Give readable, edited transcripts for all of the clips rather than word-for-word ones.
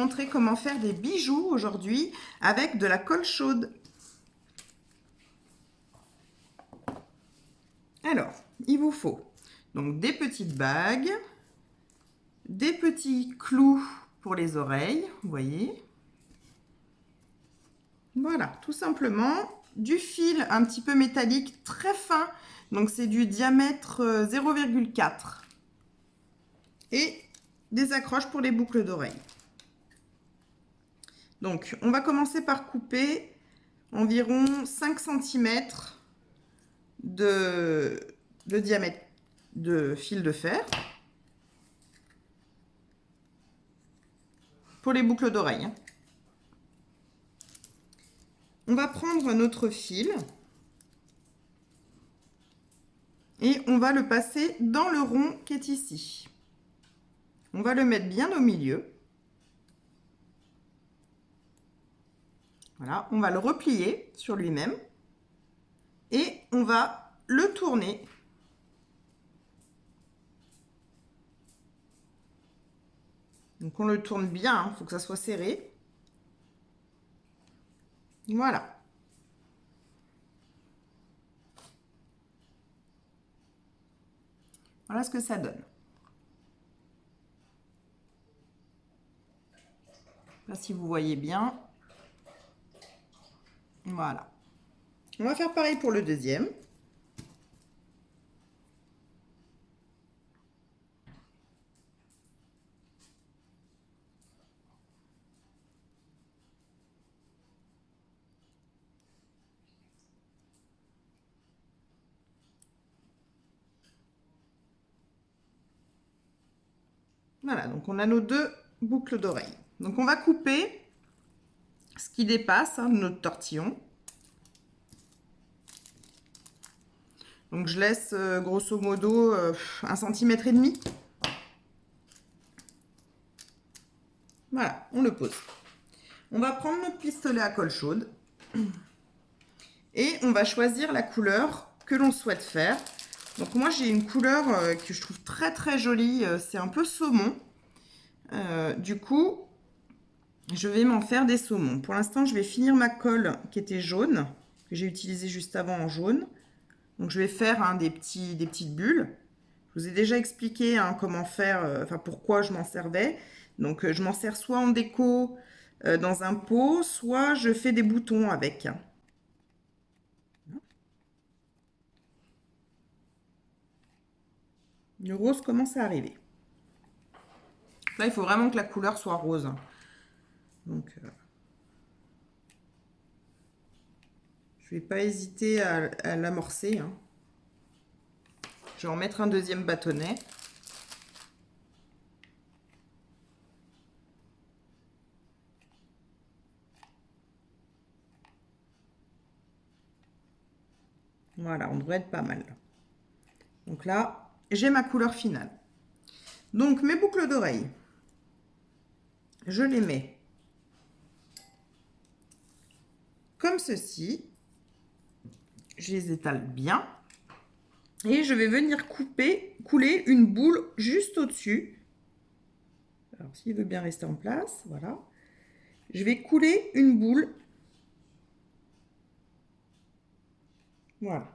montrer comment faire des bijoux aujourd'hui avec de la colle chaude. Alors, il vous faut donc des petites bagues, des petits clous pour les oreilles, vous voyez. Voilà, tout simplement du fil un petit peu métallique très fin, donc c'est du diamètre 0,4 et des accroches pour les boucles d'oreilles. Donc, on va commencer par couper environ 5 cm de diamètre de fil de fer pour les boucles d'oreilles. On va prendre notre fil et on va le passer dans le rond qui est ici. On va le mettre bien au milieu. Voilà, on va le replier sur lui-même et on va le tourner. Donc on le tourne bien, il faut que ça soit serré. Voilà. Voilà ce que ça donne. Là, si vous voyez bien. Voilà. On va faire pareil pour le deuxième. Voilà, donc on a nos deux boucles d'oreilles. Donc on va couper ce qui dépasse de notre tortillon. Donc je laisse grosso modo 1,5 cm. Voilà, on le pose. On va prendre notre pistolet à colle chaude et on va choisir la couleur que l'on souhaite faire. Donc moi j'ai une couleur que je trouve très très jolie, c'est un peu saumon. Du coup, je vais m'en faire des saumons. Pour l'instant, je vais finir ma colle qui était jaune, que j'ai utilisée juste avant en jaune. Donc je vais faire des petites bulles. Je vous ai déjà expliqué comment faire, pourquoi je m'en servais. Donc je m'en sers soit en déco dans un pot, soit je fais des boutons avec. Le rose commence à arriver. Là, il faut vraiment que la couleur soit rose. Donc je ne vais pas hésiter à l'amorcer. Je vais en mettre un deuxième bâtonnet. Voilà, on devrait être pas mal. Donc là, j'ai ma couleur finale. Donc mes boucles d'oreilles, je les mets comme ceci. Je les étale bien. Et je vais venir couler une boule juste au-dessus. Alors s'il veut bien rester en place, voilà. Je vais couler une boule. Voilà.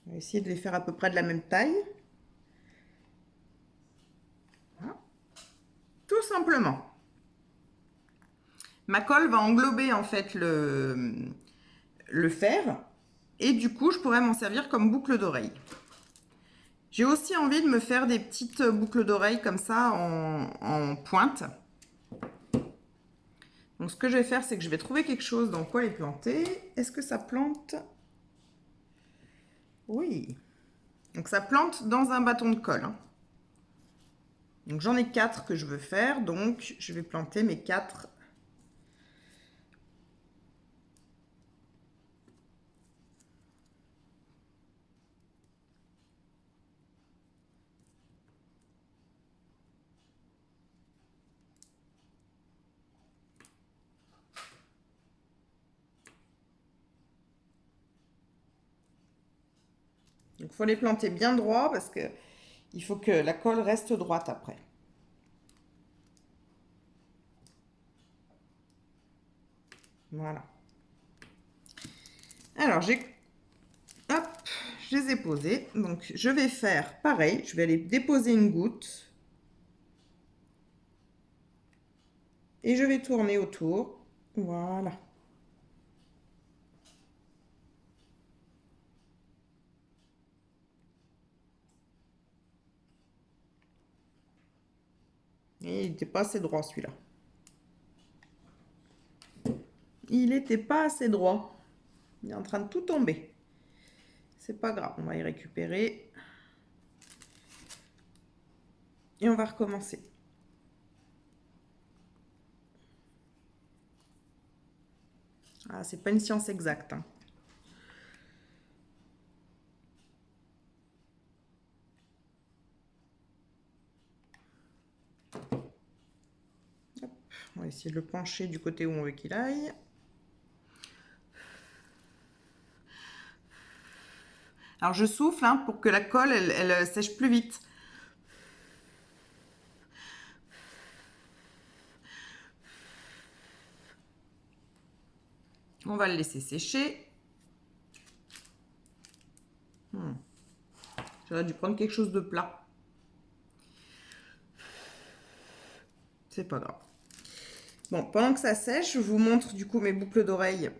On va essayer de les faire à peu près de la même taille. Voilà. Tout simplement. Ma colle va englober en fait le fer. Et du coup, je pourrais m'en servir comme boucle d'oreille. J'ai aussi envie de me faire des petites boucles d'oreilles comme ça en pointe. Donc ce que je vais faire, c'est que je vais trouver quelque chose dans quoi les planter. Est-ce que ça plante? Oui. Donc ça plante dans un bâton de colle. Donc j'en ai 4 que je veux faire. Donc je vais planter mes 4. Donc il faut les planter bien droit parce que il faut que la colle reste droite après. Voilà. Alors hop, je les ai posés. Donc je vais faire pareil. Je vais aller déposer une goutte. Et je vais tourner autour. Voilà. Et il n'était pas assez droit celui-là. Il n'était pas assez droit. Il est en train de tout tomber. C'est pas grave, on va y récupérer. Et on va recommencer. Ah, c'est pas une science exacte, hein. Hop, on va essayer de le pencher du côté où on veut qu'il aille. Alors je souffle hein, pour que la colle elle sèche plus vite. On va le laisser sécher. J'aurais dû prendre quelque chose de plat. C'est pas grave. Bon, pendant que ça sèche, je vous montre du coup mes boucles d'oreilles.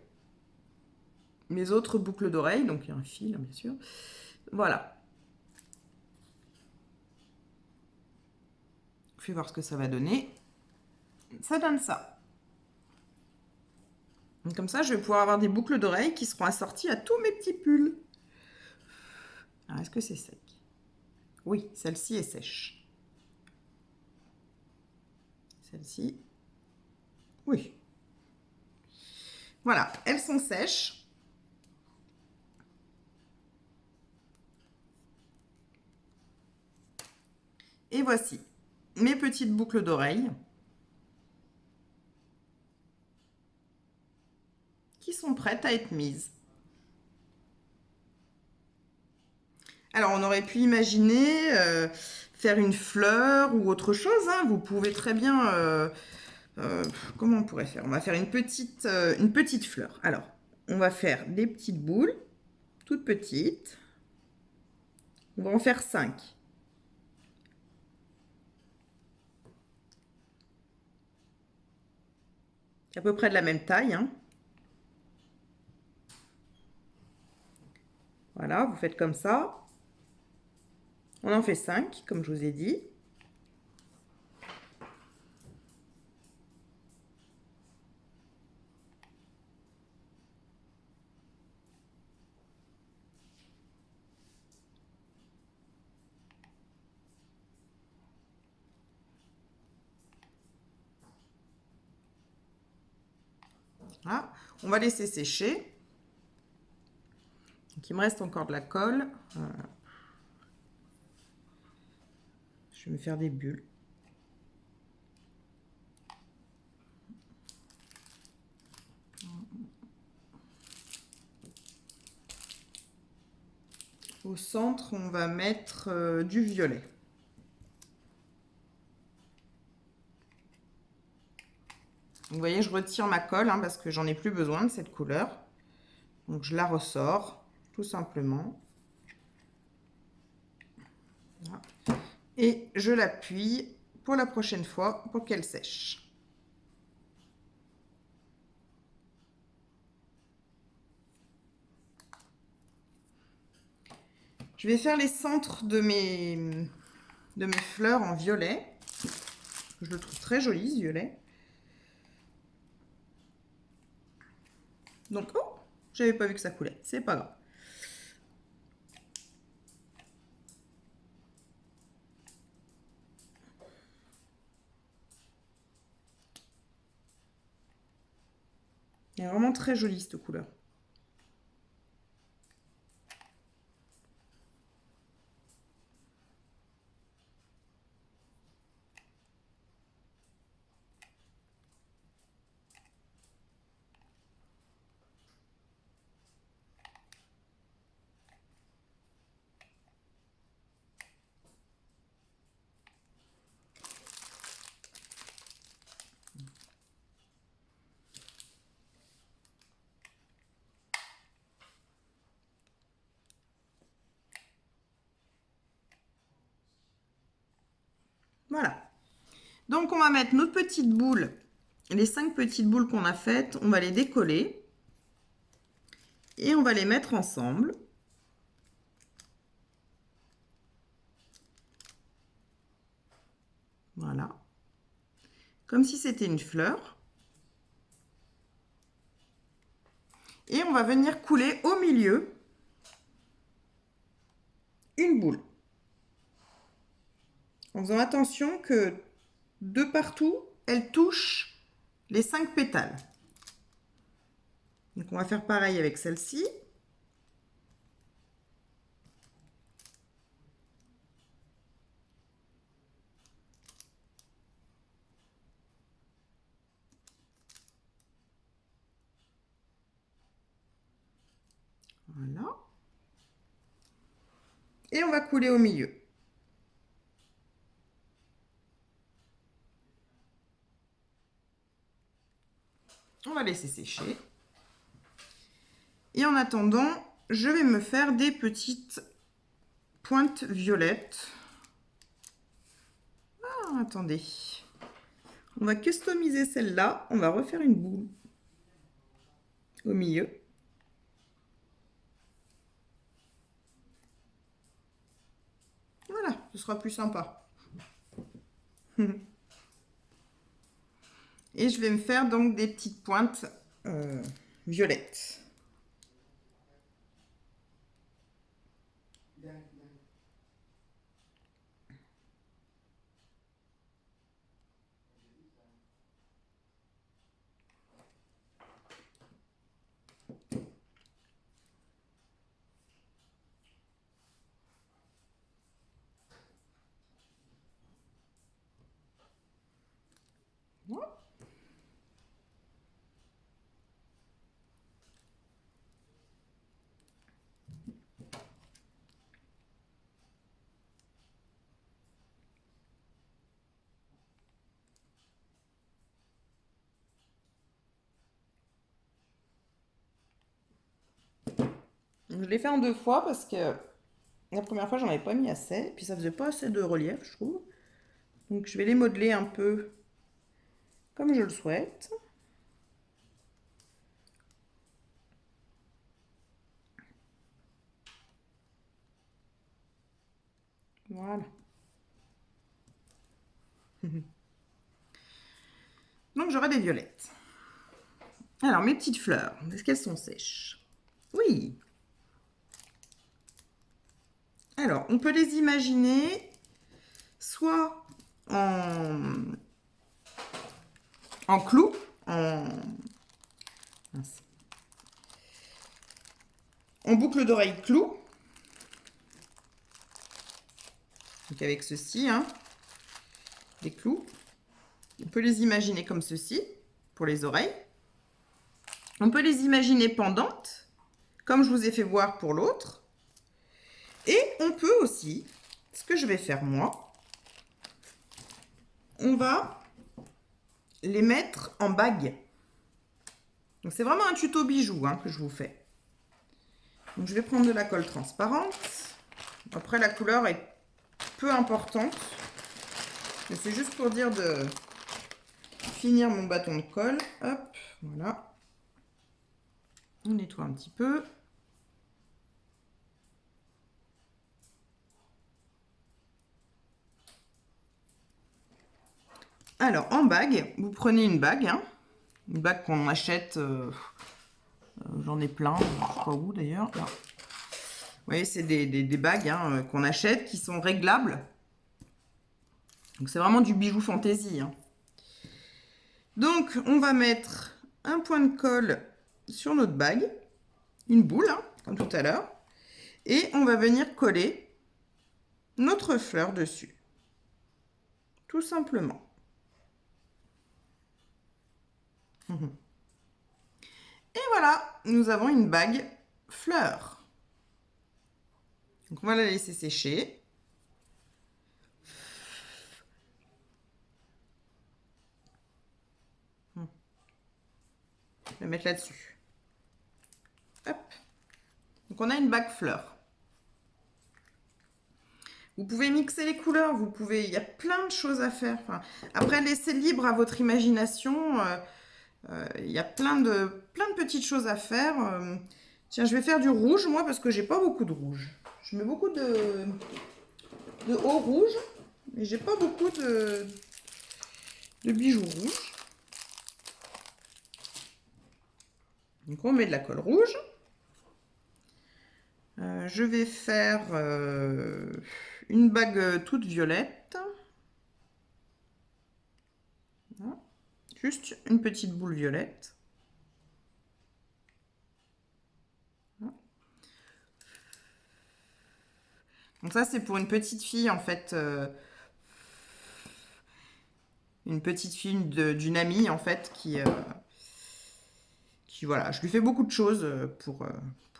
Mes autres boucles d'oreilles. Donc il y a un fil, bien sûr. Voilà. Je vais voir ce que ça va donner. Ça donne ça. Donc, comme ça, je vais pouvoir avoir des boucles d'oreilles qui seront assorties à tous mes petits pulls. Alors, est-ce que c'est sec? Oui, celle-ci est sèche. Celle-ci, oui. Voilà, elles sont sèches. Et voici mes petites boucles d'oreilles qui sont prêtes à être mises. Alors, on aurait pu imaginer faire une fleur ou autre chose, hein. Vous pouvez très bien... comment on pourrait faire? On va faire une petite fleur. Alors, on va faire des petites boules, toutes petites. On va en faire 5. À peu près de la même taille, hein. Voilà, vous faites comme ça. On en fait 5, comme je vous ai dit. Voilà. On va laisser sécher. Donc, il me reste encore de la colle. Voilà. Je vais me faire des bulles. Au centre, on va mettre du violet. Vous voyez, je retire ma colle hein, parce que j'en ai plus besoin de cette couleur. Donc, je la ressors, tout simplement. Voilà. Et je l'appuie pour la prochaine fois pour qu'elle sèche. Je vais faire les centres de mes fleurs en violet. Je le trouve très joli, ce violet. Donc, oh, j'avais pas vu que ça coulait. C'est pas grave. Elle est vraiment très jolie, cette couleur. Donc, on va mettre notre petite boule, les 5 petites boules qu'on a faites, on va les décoller et on va les mettre ensemble. Voilà. Comme si c'était une fleur. Et on va venir couler au milieu une boule. En faisant attention que de partout, elle touche les 5 pétales. Donc on va faire pareil avec celle-ci. Voilà. Et on va couler au milieu. On va laisser sécher. Et en attendant, je vais me faire des petites pointes violettes. Ah, attendez. On va customiser celle-là. On va refaire une boule au milieu. Voilà, ce sera plus sympa. Et je vais me faire donc des petites pointes violettes. Voilà. Je l'ai fait en 2 fois parce que la première fois, j'en avais pas mis assez. Puis ça faisait pas assez de relief, je trouve. Donc je vais les modeler un peu comme je le souhaite. Voilà. Donc j'aurai des violettes. Alors mes petites fleurs, est-ce qu'elles sont sèches? Oui. Alors on peut les imaginer soit en clous, en boucle d'oreille clou. Donc avec ceci, hein, des clous. On peut les imaginer comme ceci, pour les oreilles. On peut les imaginer pendantes, comme je vous ai fait voir pour l'autre. Et on peut aussi, ce que je vais faire moi, on va les mettre en bague. Donc c'est vraiment un tuto bijoux hein, que je vous fais. Donc je vais prendre de la colle transparente. Après la couleur est peu importante. Mais c'est juste pour dire de finir mon bâton de colle. Hop, voilà. On nettoie un petit peu. Alors, en bague, vous prenez une bague. Hein, une bague qu'on achète. J'en ai plein, je ne sais pas où d'ailleurs. Là. Vous voyez, c'est des bagues hein, qu'on achète qui sont réglables. Donc, c'est vraiment du bijou fantaisie. Hein. Donc, on va mettre un point de colle sur notre bague. Une boule, hein, comme tout à l'heure. Et on va venir coller notre fleur dessus. Tout simplement. Et voilà, nous avons une bague fleur. Donc on va la laisser sécher. Je vais la mettre là-dessus. Hop. Donc on a une bague fleur. Vous pouvez mixer les couleurs, il y a plein de choses à faire. Enfin, après, laissez libre à votre imagination. Il y a plein de petites choses à faire. Tiens, je vais faire du rouge, moi, parce que j'ai pas beaucoup de rouge. Je mets beaucoup de haut rouge, mais j'ai pas beaucoup de bijoux rouges. Donc, on met de la colle rouge. Je vais faire une bague toute violette. Voilà. Juste une petite boule violette. Voilà. Donc ça, c'est pour une petite fille, en fait. Une petite fille d'une amie, en fait, qui, voilà, je lui fais beaucoup de choses pour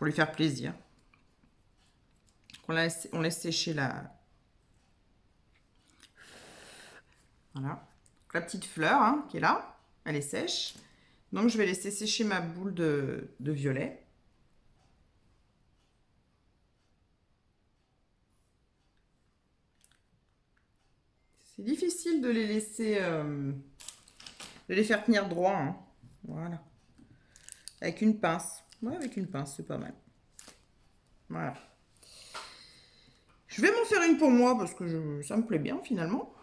lui faire plaisir. On laisse sécher voilà. Donc, la petite fleur hein, qui est là, elle est sèche. Donc je vais laisser sécher ma boule de violet. C'est difficile de les laisser, de les faire tenir droit. Hein. Voilà. Avec une pince. Ouais, avec une pince, c'est pas mal. Voilà. Je vais m'en faire une pour moi parce que ça me plaît bien finalement.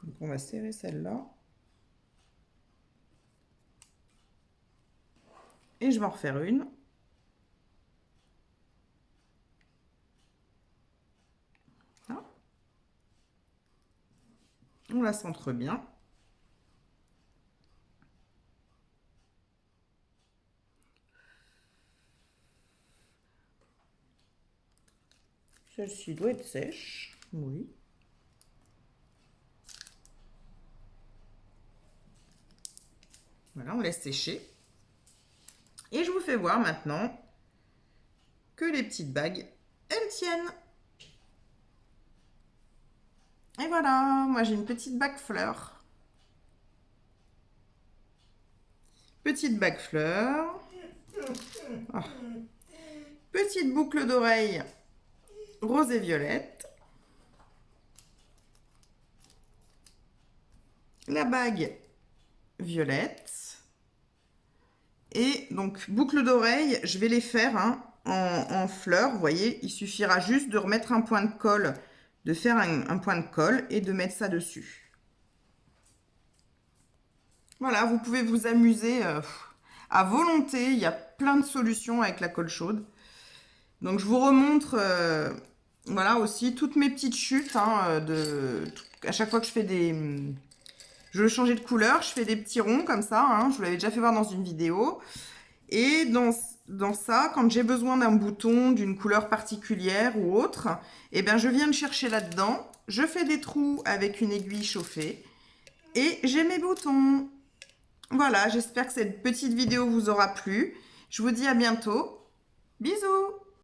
Donc on va serrer celle-là. Et je vais en refaire une. Là. On la centre bien. Celle-ci doit être sèche. Oui. Voilà, on laisse sécher. Et je vous fais voir maintenant que les petites bagues, elles tiennent. Et voilà, moi j'ai une petite bague fleur. Petite bague fleur. Oh. Petite boucle d'oreille rose et violette. La bague violette. Et donc, boucle d'oreille, je vais les faire hein, en fleurs. Vous voyez, il suffira juste de remettre un point de colle, de faire un point de colle et de mettre ça dessus. Voilà, vous pouvez vous amuser à volonté. Il y a plein de solutions avec la colle chaude. Donc, je vous remontre voilà aussi toutes mes petites chutes. Hein, à chaque fois que je fais je veux changer de couleur, je fais des petits ronds comme ça. Hein, je vous l'avais déjà fait voir dans une vidéo. Et dans ça, quand j'ai besoin d'un bouton, d'une couleur particulière ou autre, eh bien, je viens me chercher là-dedans. Je fais des trous avec une aiguille chauffée. Et j'ai mes boutons. Voilà, j'espère que cette petite vidéo vous aura plu. Je vous dis à bientôt. Bisous!